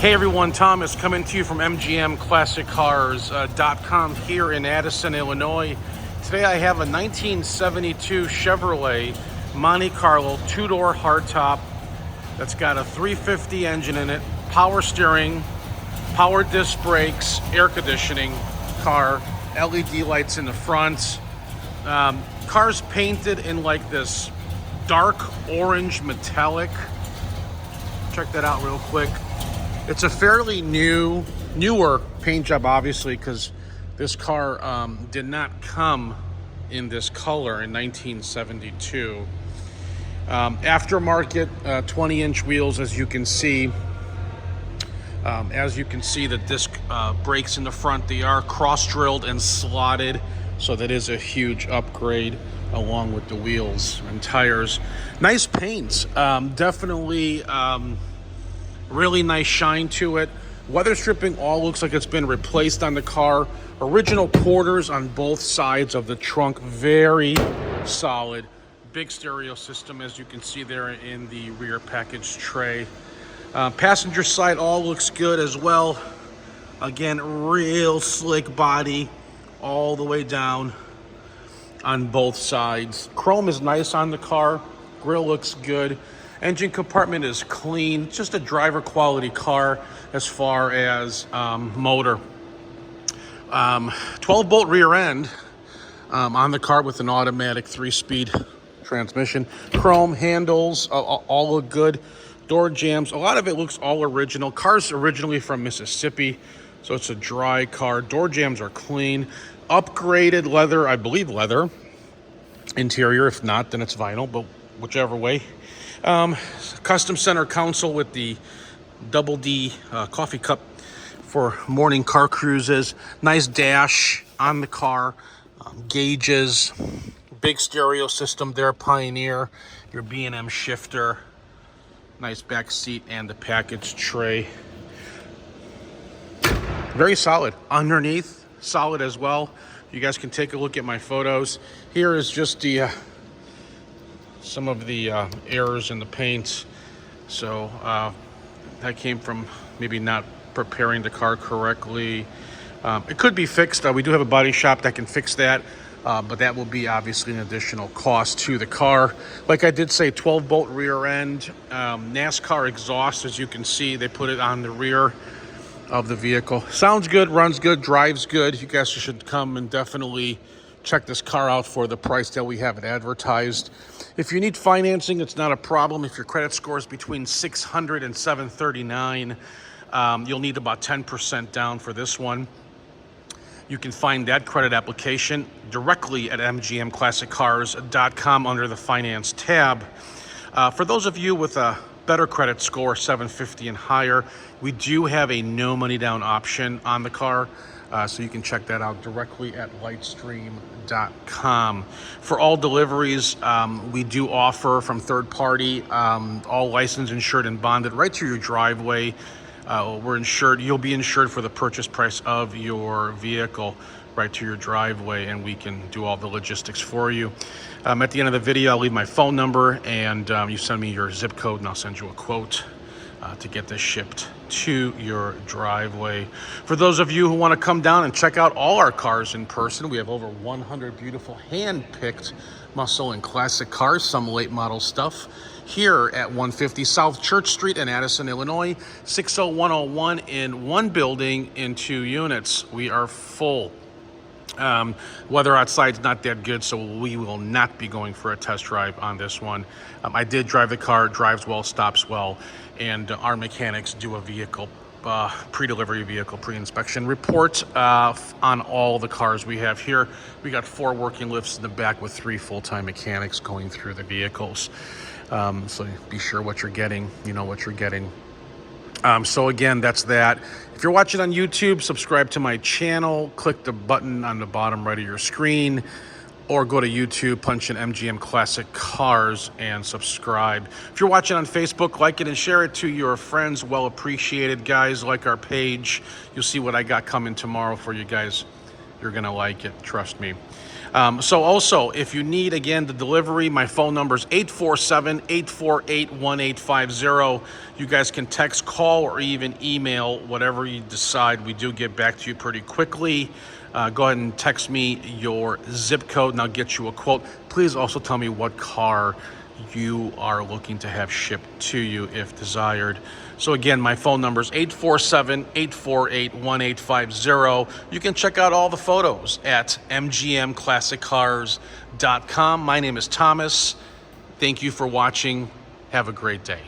Hey everyone, Thomas coming to you from MGMClassicCars.com here in Addison, Illinois. Today I have a 1972 Chevrolet Monte Carlo two-door hardtop that's got a 350 engine in it, power steering, power disc brakes, air conditioning car, LED lights in the front. Car's painted in like this dark orange metallic. Check that out real quick. It's a fairly newer paint job, obviously, because this car did not come in this color in 1972. Aftermarket 20-inch wheels, as you can see. The disc brakes in the front, they are cross-drilled and slotted, so that is a huge upgrade along with the wheels and tires. Nice paint, definitely. Really nice shine to it. Weather stripping all looks like it's been replaced on the car. Original quarters on both sides of the trunk, very solid. Big stereo system, as you can see there in the rear package tray. Passenger side all looks good as well. Again, real slick body all the way down on both sides. Chrome is nice on the car. Grille looks good. Engine compartment is clean. Just a driver quality car as far as motor. 12-bolt rear end on the car with an automatic 3-speed transmission. Chrome handles all look good. Door jambs, a lot of it looks all original. Car's originally from Mississippi, so it's a dry car. Door jambs are clean. Upgraded leather, I believe leather. Interior, if not, then it's vinyl, but whichever way. Custom center console with the double D coffee cup for morning car cruises. Nice dash on the car. Gauges. Big stereo system there, Pioneer. Your B&M shifter. Nice back seat and the package tray. Very solid. Underneath, solid as well. You guys can take a look at my photos. Here is just the some of the errors in the paint. So that came from maybe not preparing the car correctly. It could be fixed. We do have a body shop that can fix that, but that will be obviously an additional cost to the car. Like I did say, 12-bolt rear end. NASCAR exhaust, as you can see, they put it on the rear of the vehicle. Sounds good, runs good, drives good. You guys should come and definitely check this car out for the price that we have it advertised. If you need financing, it's not a problem. If your credit score is between 600 and 739, you'll need about 10% down for this one. You can find that credit application directly at mgmclassiccars.com under the finance tab. For those of you with a better credit score, 750 and higher, we do have a no money down option on the car. So you can check that out directly at lightstream.com. For all deliveries, we do offer from third party, all licensed, insured, and bonded right to your driveway. We're insured. You'll be insured for the purchase price of your vehicle right to your driveway, and we can do all the logistics for you. At the end of the video, I'll leave my phone number, and you send me your zip code, and I'll send you a quote to get this shipped to your driveway. For those of you who want to come down and check out all our cars in person, we have over 100 beautiful hand-picked muscle and classic cars, some late model stuff, here at 150 South Church Street in Addison, Illinois, 60101 in one building in 2 units. We are full. Weather outside's not that good, so we will not be going for a test drive on this one. I did drive the car, drives well, stops well, and our mechanics do a vehicle, pre-delivery vehicle, pre-inspection report on all the cars we have here. We got 4 working lifts in the back with 3 full-time mechanics going through the vehicles. So be sure what you're getting, you know what you're getting. So again, that's that. If you're watching on YouTube, subscribe to my channel, click the button on the bottom right of your screen, or go to YouTube, punch in MGM Classic Cars and subscribe. If you're watching on Facebook, like it and share it to your friends. Well appreciated, guys. Like our page. You'll see what I got coming tomorrow for you guys. You're gonna like it, trust me. So also, if you need, again, the delivery, my phone number is 847-848-1850. You guys can text, call, or even email, whatever you decide. We do get back to you pretty quickly. Go ahead and text me your zip code and I'll get you a quote. Please also tell me what car you are looking to have shipped to you if desired. So again, my phone number is 847-848-1850. You can check out all the photos at mgmclassiccars.com. My name is Thomas. Thank you for watching. Have a great day.